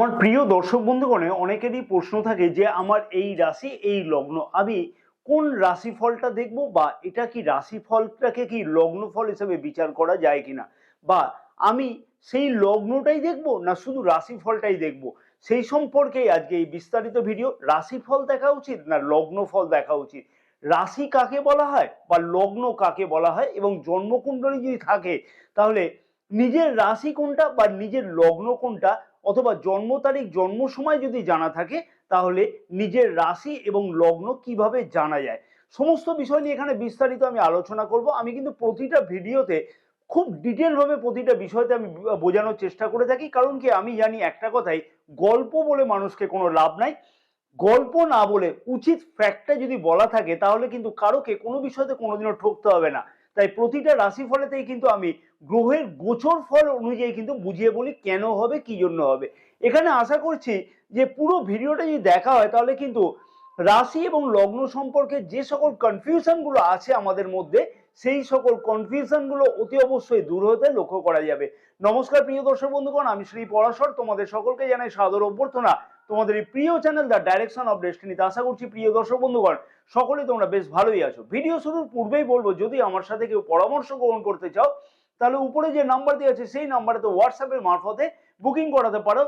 আমার প্রিয় দর্শক বন্ধুগণে অনেকেরই প্রশ্ন থাকে যে আমার এই রাশি এই লগ্ন, আমি কোন রাশিফলটা দেখব, বা এটা কি রাশিফলটাকে কি লগ্নফল হিসেবে বিচার করা যায় কিনা, বা আমি সেই লগ্নটাই দেখব না শুধু রাশিফলটাই দেখব, সেই সম্পর্কেই আজকে এই বিস্তারিত ভিডিও। রাশিফল দেখা উচিত না লগ্নফল দেখা উচিত, রাশি কাকে বলা হয় বা লগ্ন কাকে বলা হয়, এবং জন্মকুণ্ডলী যদি থাকে তাহলে নিজের রাশি কোনটা বা নিজের লগ্ন কোনটা, অথবা জন্ম তারিখ জন্ম সময় যদি জানা থাকে তাহলে নিজের রাশি এবং লগ্ন কিভাবে জানা যায়, সমস্ত বিষয় নিয়ে এখানে বিস্তারিত আমি আলোচনা করব। আমি কিন্তু প্রতিটা ভিডিওতে খুব ডিটেল ভাবে প্রতিটা বিষয়তে আমি বোঝানোর চেষ্টা করে থাকি, কারণ কি আমি জানি একটা কথাই, গল্প বলে মানুষকে কোনো লাভ নাই। গল্প না বলে উচিত ফ্যাক্টটা যদি বলা থাকে তাহলে কিন্তু কারোকে কোনো বিষয়তে কোনোদিনও ঠকতে হবে না। তাই প্রতিটা রাশি ফলেতেই কিন্তু আমি গ্রহের গোচর ফল অনুযায়ী কিন্তু বুঝিয়ে বলি কেন হবে, কি জন্য হবে। এখানে আশা করছি যে পুরো ভিডিওটা যদি দেখা হয় তাহলে কিন্তু রাশি এবং লগ্ন সম্পর্কে যে সকল কনফিউশন গুলো আছে আমাদের মধ্যে, সেই সকল কনফিউশন গুলো অতি অবশ্যই দূর হতে লক্ষ্য করা যাবে। নমস্কার প্রিয় দর্শক বন্ধুগণ, আমি শ্রী পরাশর, তোমাদের সকলকে জানাই সাদর অভ্যর্থনা তোমাদের এই প্রিয় চ্যানেল দ্য ডাইরেকশন অফ ডেস্টিনিতে। আশা করছি প্রিয় দর্শক বন্ধুগণ সকলেই তোমরা বেশ ভালোই আছো। ভিডিও শুরুর পূর্বেই বলবো, যদি আমার সাথে কেউ পরামর্শ গ্রহণ করতে চাও তাহলে উপরে যে নাম্বার দেওয়া আছে সেই নাম্বারে তো হোয়াটসঅ্যাপের মারফতে বুকিং করাতে পারো।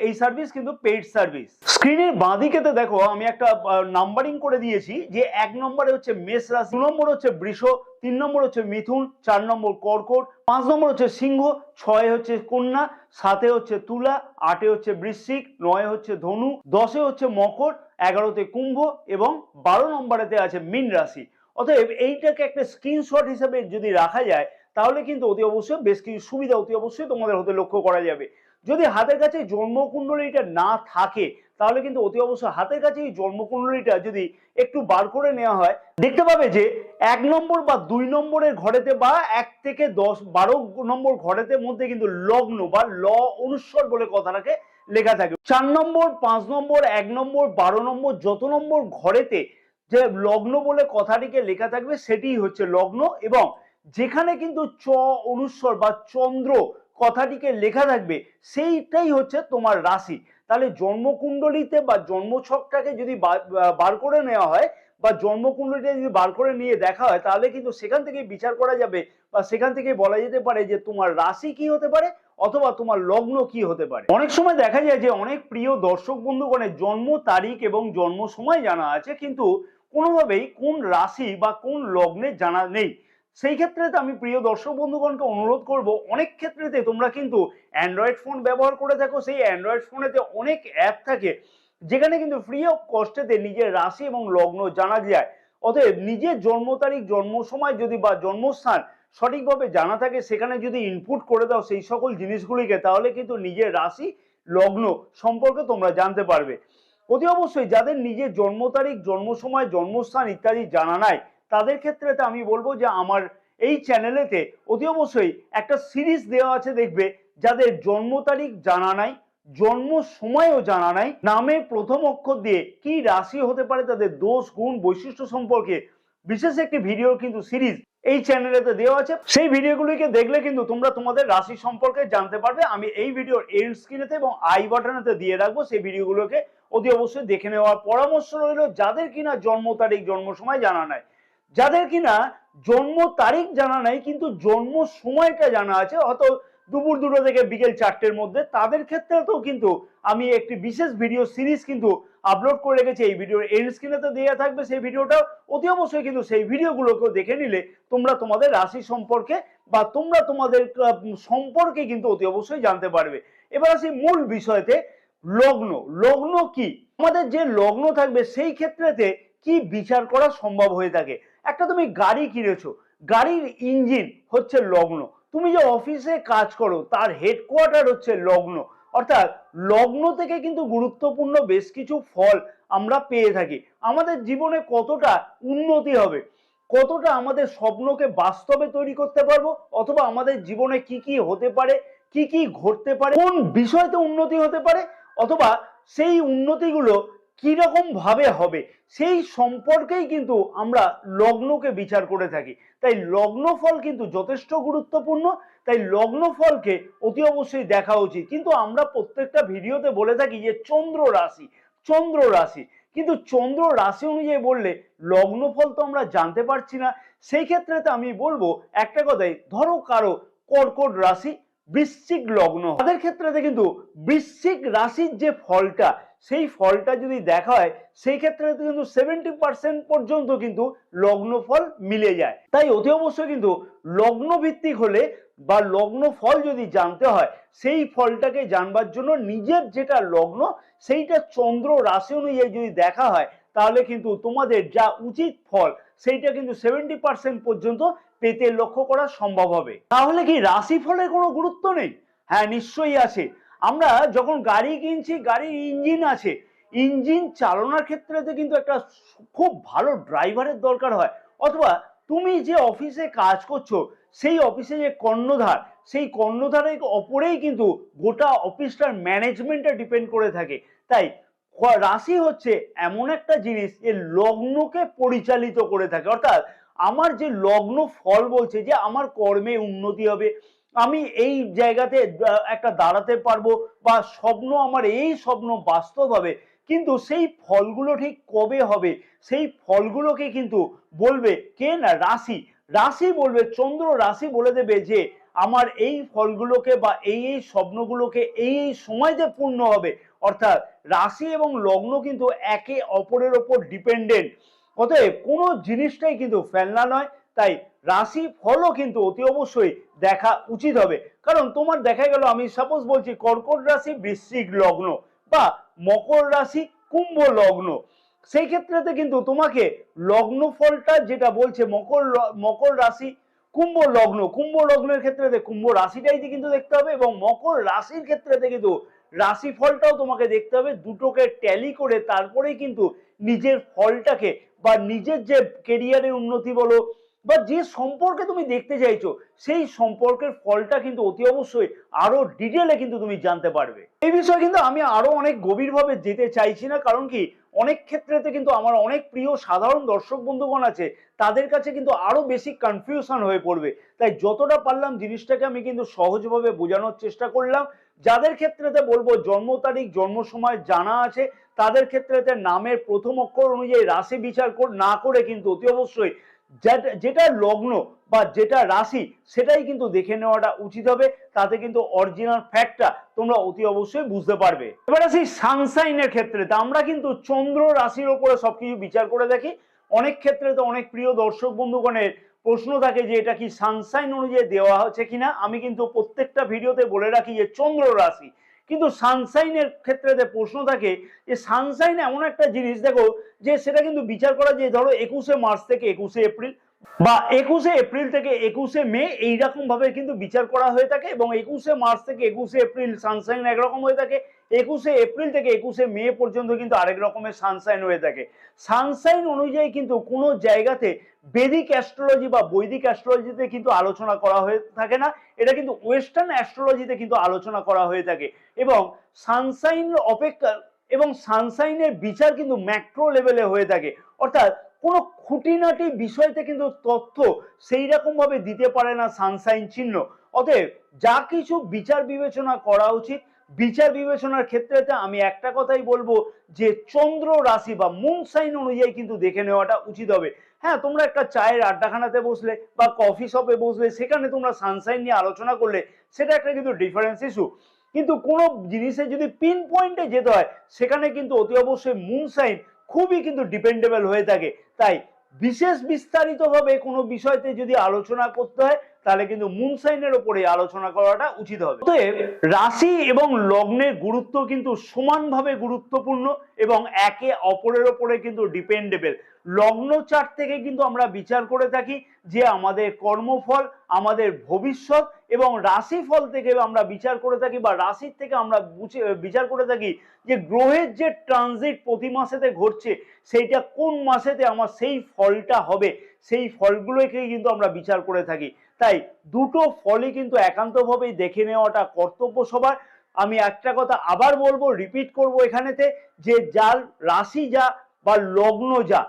এই সার্ভিস কিন্তু পেইড সার্ভিস। স্ক্রিনের বাঁদিকেতে দেখো আমি একটা নাম্বারিং করে দিয়েছি, যে 1 নম্বরে হচ্ছে মেষ রাশি, 2 নম্বর হচ্ছে বৃষ, 3 নম্বর হচ্ছে মিথুন, 4 নম্বর কর্কট, 5 নম্বর হচ্ছে সিংহ, 6 হচ্ছে কন্যা, 7 হচ্ছে তুলা, 8 হচ্ছে বৃশ্চিক, 9 হচ্ছে ধনু, 10 হচ্ছে মকর, 11তে কুম্ভ এবং 12 নম্বরেতে আছে মীন রাশি। অতএব এইটাকে একটা স্ক্রিনশট হিসেবে যদি রাখা যায় তাহলে কিন্তু অতি অবশ্যই বেশ কিছু সুবিধা অতি অবশ্যই তোমাদের হতে লক্ষ্য করা যাবে। যদি হাতের কাছে জন্মকুণ্ডলীটা না থাকে তাহলে কিন্তু অতি অবশ্যই হাতের কাছে এই জন্মকুণ্ডলীটা যদি একটু বার করে নেওয়া হয়, দেখতে পাবে যে 1 নম্বর বা 2 নম্বরের ঘরেতে বা 1 থেকে 10-12 নম্বর ঘরেতে মধ্যে কিন্তু লগ্ন বা অনুস্বর বলে কথাটাকে লেখা থাকে। 4 নম্বর, 5 নম্বর, 1 নম্বর, 12 নম্বর যত নম্বর ঘরেতে যে লগ্ন বলে কথাটিকে লেখা থাকবে সেটিই হচ্ছে লগ্ন, এবং যেখানে কিন্তু চ অনুস্বর বা চন্দ্র কথাটিকে লেখা থাকবে সেইটাই হচ্ছে তোমার রাশি। তাহলে জন্মকুণ্ডলিতে বা জন্মছকটাকে যদি বার করে নেওয়া হয় বা জন্মকুণ্ডলিটা যদি বার করে নিয়ে দেখা হয় তাহলে কিন্তু সেখান থেকে বিচার করা যাবে বা সেখান থেকে বলা যেতে পারে যে তোমার রাশি কি হতে পারে অথবা তোমার লগ্ন কি হতে পারে। অনেক সময় দেখা যায় যে অনেক প্রিয় দর্শক বন্ধুগণের জন্ম তারিখ এবং জন্ম সময় জানা আছে কিন্তু কোনোভাবেই কোন রাশি বা কোন লগ্নে জানা নেই। সেই ক্ষেত্রে আমি প্রিয় দর্শক বন্ধুগণকে অনুরোধ করব, অনেক ক্ষেত্রেতে তোমরা কিন্তু অ্যান্ড্রয়েড ফোন ব্যবহার করে থাকো, সেই অ্যান্ড্রয়েড ফোনেতে অনেক অ্যাপ থাকে যেখানে কিন্তু ফ্রি অফ কস্টেতে নিজের রাশি এবং লগ্ন জানা যায়। অতএব নিজের জন্ম তারিখ জন্ম সময় যদি বা জন্মস্থান সঠিকভাবে জানা থাকে, সেখানে যদি ইনপুট করে দাও সেই সকল জিনিসগুলিকে, তাহলে কিন্তু নিজের রাশি লগ্ন সম্পর্কে তোমরা জানতে পারবে। অতি অবশ্যই যাদের নিজের জন্ম তারিখ জন্ম সময় জন্মস্থান ইত্যাদি জানা নাই তাদের ক্ষেত্রে আমি বলবো যে আমার এই চ্যানেলেতে অতি অবশ্যই একটা সিরিজ দেওয়া আছে, দেখবে যাদের জন্ম তারিখ জানা নাই, জন্ম সময়ও জানা নাই, নামের প্রথম অক্ষর দিয়ে কি রাশি হতে পারে, তাদের দোষ গুণ বৈশিষ্ট্য সম্পর্কে বিশেষ একটি ভিডিও কিন্তু সিরিজ এই চ্যানেলেতে দেওয়া আছে। সেই ভিডিওগুলিকে দেখলে কিন্তু তোমরা তোমাদের রাশি সম্পর্কে জানতে পারবে। আমি এই ভিডিওর এন্ড স্ক্রিনেতে এবং আই বাটনেতে দিয়ে রাখবো, সেই ভিডিওগুলোকে অতি অবশ্যই দেখে নেওয়ার পরামর্শ রইল। যাদের কিনা জন্ম তারিখ জন্ম সময় জানা নাই, যাদের কিনা জন্ম তারিখ জানা নাই কিন্তু জন্ম সময়টা জানা আছে, হয়তো দুপুর 2টো থেকে বিকেল 4টের মধ্যে, তাদের ক্ষেত্রেও কিন্তু আমি একটি বিশেষ ভিডিও সিরিজ কিন্তু আপলোড করে রেখেছি। এই ভিডিওর এন্ড স্ক্রিনেতে দেওয়া থাকবে সেই ভিডিওটা, অতি অবশ্যই কিন্তু সেই ভিডিওগুলোকেও দেখে নিলে তোমরা তোমাদের রাশি সম্পর্কে বা তোমরা তোমাদের সম্পর্কে কিন্তু অতি অবশ্যই জানতে পারবে। এবার আসি মূল বিষয়তে, লগ্ন। লগ্ন কি? আমাদের যে লগ্ন থাকবে সেই ক্ষেত্রেতে কি বিচার করা সম্ভব হয়ে থাকে। একটা তুমি গাড়ি কিনেছো, গাড়ির ইঞ্জিন হচ্ছে লগ্ন। তুমি যে অফিসে কাজ করো তার হেডকোয়ার্টার হচ্ছে লগ্ন। অর্থাৎ লগ্ন থেকে কিন্তু গুরুত্বপূর্ণ বেশ কিছু ফল আমরা পেয়ে থাকি। আমাদের জীবনে কতটা উন্নতি হবে, কতটা আমাদের স্বপ্নকে বাস্তবে তৈরি করতে পারবো, অথবা আমাদের জীবনে কি কি হতে পারে, কি কি ঘটতে পারে, কোন বিষয়তে উন্নতি হতে পারে, অথবা সেই উন্নতিগুলো কিরকম ভাবে হবে সেই সম্পর্কেই কিন্তু আমরা লগ্নকে বিচার করে থাকি। তাই লগ্ন ফল কিন্তু যথেষ্ট গুরুত্বপূর্ণ। তাই লগ্ন ফলকে অতি অবশ্যই দেখা উচিত। কিন্তু আমরা প্রত্যেকটা ভিডিওতে বলে থাকি যে চন্দ্র রাশি, চন্দ্র রাশি, কিন্তু চন্দ্র রাশি অনুযায়ী বললে লগ্ন ফল তো আমরা জানতে পারছি না। সেই ক্ষেত্রে আমি বলবো একটা কথাই, ধরো কারো কর্কট রাশি, বৃশ্চিক লগ্ন, তাদের ক্ষেত্রে কিন্তু বৃশ্চিক রাশির যে ফলটা, সেই ফলটা যদি দেখা হয় সেই ক্ষেত্রে কিন্তু 70% পর্যন্ত কিন্তু লগ্ন ফল মিলে যায়। তাই অতি অবশ্যই কিন্তু লগ্ন ভিত্তিক হলে বা লগ্ন ফল যদি জানতে হয়, সেই ফলটাকে জানবার জন্য নিজের যেটা লগ্ন সেইটা চন্দ্র রাশি অনুযায়ী যদি দেখা হয়, তাহলে কিন্তু তোমাদের যা উচিত ফল সেইটা কিন্তু 70% পর্যন্ত পেতে লক্ষ্য করা সম্ভব হবে। তাহলে কি রাশি ফলের কোনো গুরুত্ব নেই? হ্যাঁ, নিশ্চয়ই আছে। আমরা যখন গাড়ি কিনছি, গাড়ির ইঞ্জিন আছে, ইঞ্জিন চালানোর ক্ষেত্রে কিন্তু একটা খুব ভালো ড্রাইভারের দরকার হয়। অথবা তুমি যে অফিসে কাজ করছো, সেই অফিসে যে কর্ণধার, সেই কর্ণধারের ওপরেই কিন্তু গোটা অফিসটার ম্যানেজমেন্টটা ডিপেন্ড করে থাকে। তাই রাশি হচ্ছে এমন একটা জিনিস যে লগ্নকে পরিচালিত করে থাকে। অর্থাৎ আমার যে লগ্ন ফল বলছে যে আমার কর্মে উন্নতি হবে, আমি এই জায়গাতে একটা দাঁড়াতে পারবো, বা স্বপ্ন আমার এই স্বপ্ন বাস্তব হবে, কিন্তু সেই ফলগুলো ঠিক কবে হবে সেই ফলগুলোকে কিন্তু বলবে কে না, রাশি। রাশি বলবে, চন্দ্র রাশি বলে দেবে যে আমার এই ফলগুলোকে বা এই এই স্বপ্নগুলোকে এই এই সময়তে পূর্ণ হবে। অর্থাৎ রাশি এবং লগ্ন কিন্তু একে অপরের ওপর ডিপেন্ডেন্ট। অতএব কোনো জিনিসটাই কিন্তু ফেলনা নয়। তাই রাশি ফলও কিন্তু অতি অবশ্যই দেখা উচিত হবে। কারণ তোমার দেখা গেল, আমি সাপোজ বলছি কর্কট রাশি বৃশ্চিক লগ্ন, বা মকর রাশি কুম্ভ লগ্ন, সেই ক্ষেত্রেতে কিন্তু তোমাকে লগ্ন ফলটা যেটা বলছে মকর রাশি কুম্ভ লগ্ন, কুম্ভ লগ্নের ক্ষেত্রে কুম্ভ রাশিটাই কিন্তু দেখতে হবে, এবং মকর রাশির ক্ষেত্রে কিন্তু রাশি ফলটাও তোমাকে দেখতে হবে। দুটোকে ট্যালি করে তারপরেই কিন্তু নিজের ফলটাকে বা নিজের যে কেরিয়ারের উন্নতি বলো বা যে সম্পর্কে তুমি দেখতে চাইছো, সেই সম্পর্কের ফলটা কিন্তু অতি অবশ্যই আরো ডিটেলে কিন্তু তুমি জানতে পারবে। এই বিষয়ে কিন্তু আমি আরো অনেক গভীরভাবে যেতে চাইছি না, কারণ কি অনেক ক্ষেত্রেতে কিন্তু আমার অনেক প্রিয় সাধারণ দর্শক বন্ধুগণ আছে, তাদের কাছে কিন্তু আরো বেশি কনফিউশন হয়ে পড়বে। তাই যতটা পারলাম জিনিসটাকে আমি কিন্তু সহজভাবে বোঝানোর চেষ্টা করলাম। যাদের ক্ষেত্রেতে বলবো জন্ম তারিখ জন্ম সময় জানা আছে, তাদের ক্ষেত্রেতে নামের প্রথম অক্ষর অনুযায়ী রাশি বিচার না করে কিন্তু অতি অবশ্যই যেটা লগ্ন বা যেটা রাশি সেটাই কিন্তু দেখে নেওয়াটা উচিত হবে। তাতে কিন্তু অরিজিনাল ফ্যাক্টটা তোমরা অতি অবশ্যই বুঝতে পারবে। এবার আসি সানসাইনের ক্ষেত্রে। তা আমরা কিন্তু চন্দ্র রাশির উপরে সবকিছু বিচার করে দেখি। অনেক ক্ষেত্রে তো অনেক প্রিয় দর্শক বন্ধুগণের প্রশ্ন থাকে যে এটা কি সানসাইন অনুযায়ী দেওয়া হচ্ছে কিনা। আমি কিন্তু প্রত্যেকটা ভিডিওতে বলে রাখি যে চন্দ্র রাশি, কিন্তু সানসাইনের ক্ষেত্রে প্রশ্ন থাকে যে সানসাইন এমন একটা জিনিস, দেখো যে সেটা কিন্তু বিচার করা যে ধরো 21শে মার্চ থেকে 21শে এপ্রিল, বা 21শে এপ্রিল থেকে 21শে মে, এইরকম ভাবে কিন্তু বিচার করা হয়ে থাকে। এবং 21শে মার্চ থেকে 21শে এপ্রিল সানসাইন একরকম হয়ে থাকে, 21শে এপ্রিল থেকে 21শে মে পর্যন্ত কিন্তু আরেক রকমের সানসাইন হয়ে থাকে। সানসাইন অনুযায়ী কিন্তু কোনো জায়গাতে বেদিক অ্যাস্ট্রোলজি বা বৈদিক অ্যাস্ট্রোলজিতে কিন্তু আলোচনা করা হয়ে থাকে না। এটা কিন্তু ওয়েস্টার্ন অ্যাস্ট্রোলজিতে কিন্তু আলোচনা করা হয়ে থাকে। এবং সানসাইন অপেক্ষা এবং সানসাইনের বিচার কিন্তু ম্যাক্রো লেভেলে হয়ে থাকে। অর্থাৎ কোনো খুঁটিনাটি বিষয়তে কিন্তু তথ্য সেই রকম ভাবে দিতে পারে না সানসাইন চিহ্ন। অতএব যা কিছু বিচার বিবেচনা করা উচিত, বিচার বিবেচনার ক্ষেত্রে আমি একটা কথাই বলবো যে চন্দ্র রাশি বা মুন সাইন অনুযায়ী কিন্তু দেখে নেওয়াটা উচিত হবে। হ্যাঁ, তোমরা একটা চায়ের আড্ডাখানাতে বসলে বা কফি শপে বসলে, সেখানে তোমরা সানসাইন নিয়ে আলোচনা করলে, সেটা একটা কিন্তু ডিফারেন্স ইস্যু। কিন্তু কোনো জিনিসে যদি পিন পয়েন্টে যেতে হয়, সেখানে কিন্তু অতি অবশ্যই মুন সাইন খুবই কিন্তু ডিপেন্ডেবল হয়ে থাকে। তাই বিশেষ বিস্তারিতভাবে কোনো বিষয়তে যদি আলোচনা করতে হয়, তাহলে কিন্তু মুন সাইনের উপরে আলোচনা করাটা উচিত হবে। অতএব রাশি এবং লগ্নের গুরুত্ব কিন্তু সমানভাবে গুরুত্বপূর্ণ এবং একে অপরের উপরে কিন্তু ডিপেন্ডেবল। লগ্ন চার্ট থেকে কিন্তু আমরা বিচার করে থাকি যে আমাদের কর্মফল, আমাদের ভবিষ্যৎ, এবং রাশিফল থেকে আমরা বিচার করে থাকি বা রাশির থেকে আমরা বিচার করে থাকি যে গ্রহের যে ট্রানজিট প্রতি মাসেতে ঘটছে, সেইটা কোন মাসেতে আমার সেই ফলটা হবে, সেই ফলগুলোকে কিন্তু আমরা বিচার করে থাকি। তাই দুটো ফলই কিন্তু একান্তভাবেই দেখে নেওয়াটা কর্তব্য সবার। আমি একটা কথা আবার বলবো, রিপিট করব এখানেতে, যে যার রাশি যা বা লগ্ন যা,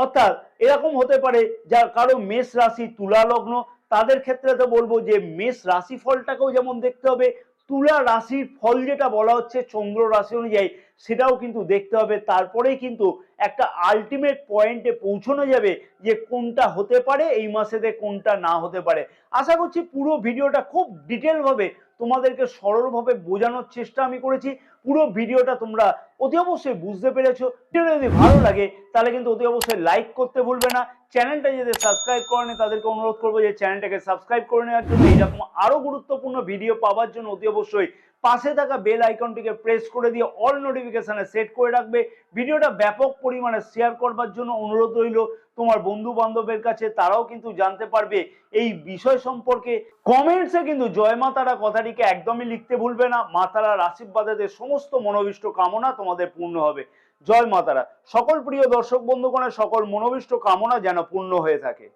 অর্থাৎ এরকম হতে পারে যা কারো মেষ রাশি তুলা লগ্ন, তাদের ক্ষেত্রে তো বলবো যে মেষ রাশি ফলটাকেও যেমন দেখতে হবে, তুলা রাশির ফল যেটা বলা হচ্ছে চন্দ্র রাশি অনুযায়ী সেটাও কিন্তু দেখতে হবে। তারপরেই কিন্তু একটা আলটিমেট পয়েন্টে পৌঁছানো যাবে যে কোনটা হতে পারে এই মাসেতে, কোনটা না হতে পারে। আশা করছি পুরো ভিডিওটা খুব ডিটেল ভাবে তোমাদেরকে সরলভাবে বোঝানোর চেষ্টা আমি করেছি। পুরো ভিডিওটা তোমরা অতি অবশ্যই বুঝতে পেরেছো। ভিডিওটা যদি ভালো লাগে তাহলে কিন্তু অতি অবশ্যই লাইক করতে ভুলবে না। চ্যানেলটা যদি সাবস্ক্রাইব করেনি তাদেরকে অনুরোধ করবো যে চ্যানেলটাকে সাবস্ক্রাইব করে নেওয়ার জন্য, এইরকম আরো গুরুত্বপূর্ণ ভিডিও পাওয়ার জন্য অতি অবশ্যই পাশে থাকা বেল আইকনটিকে প্রেস করে দিয়ে অল নোটিফিকেশনে সেট করে রাখবে। ভিডিওটা ব্যাপক পরিমাণে শেয়ার করবার জন্য অনুরোধ রইল তোমার বন্ধু বান্ধবের কাছে, তারাও কিন্তু জানতে পারবে এই বিষয় সম্পর্কে। কমেন্টসে কিন্তু জয় মা তারা কথাটিকে একদমই লিখতে ভুলবে না। মা তারার আশীর্বাদে সমস্ত মনোবিষ্ট কামনা তোমাদের পূর্ণ হবে। জয় মা তারা। সকল প্রিয় দর্শক বন্ধুগণের সকল মনোবিষ্ট কামনা যেন পূর্ণ হয়ে থাকে।